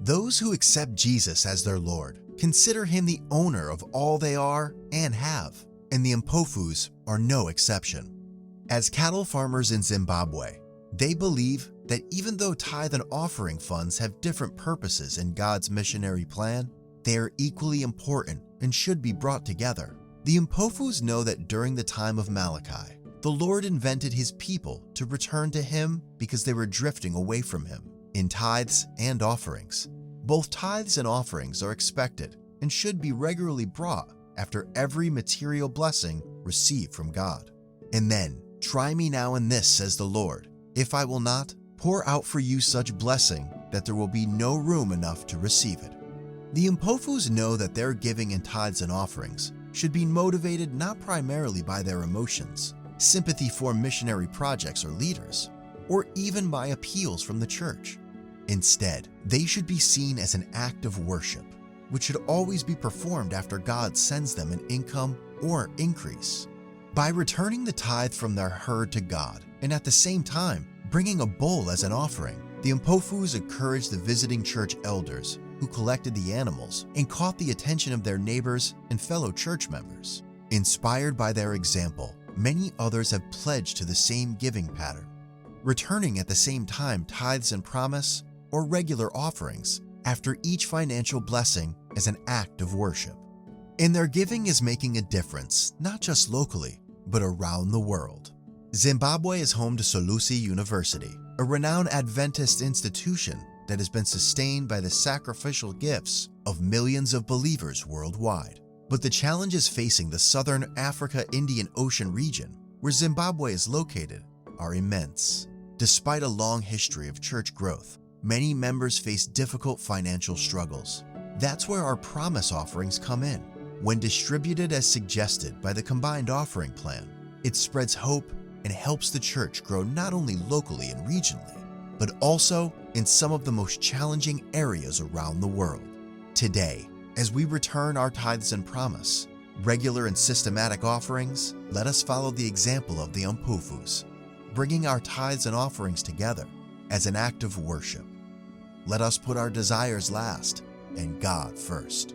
Those who accept Jesus as their Lord consider him the owner of all they are and have, and the Mpofus are no exception. As cattle farmers in Zimbabwe, they believe that even though tithe and offering funds have different purposes in God's missionary plan, they are equally important and should be brought together. The Mpofus know that during the time of Malachi, the Lord invented his people to return to him because they were drifting away from him in tithes and offerings. Both tithes and offerings are expected and should be regularly brought after every material blessing received from God. And then, try me now in this, says the Lord, if I will not pour out for you such blessing that there will be no room enough to receive it. The Mpofus know that their giving in tithes and offerings should be motivated not primarily by their emotions, sympathy for missionary projects or leaders, or even by appeals from the church. Instead, they should be seen as an act of worship, which should always be performed after God sends them an income or increase. By returning the tithe from their herd to God and at the same time bringing a bull as an offering, the Mpofus encouraged the visiting church elders who collected the animals and caught the attention of their neighbors and fellow church members. Inspired by their example, many others have pledged to the same giving pattern, returning at the same time tithes and promise or regular offerings after each financial blessing as an act of worship. And their giving is making a difference, not just locally, but around the world. Zimbabwe is home to Solusi University, a renowned Adventist institution that has been sustained by the sacrificial gifts of millions of believers worldwide. But the challenges facing the Southern Africa-Indian Ocean region, where Zimbabwe is located, are immense. Despite a long history of church growth, many members face difficult financial struggles. That's where our promise offerings come in. When distributed as suggested by the combined offering plan, it spreads hope and helps the church grow not only locally and regionally, but also in some of the most challenging areas around the world. Today, as we return our tithes and promise, regular and systematic offerings, let us follow the example of the Mpofus, bringing our tithes and offerings together as an act of worship. Let us put our desires last and God first.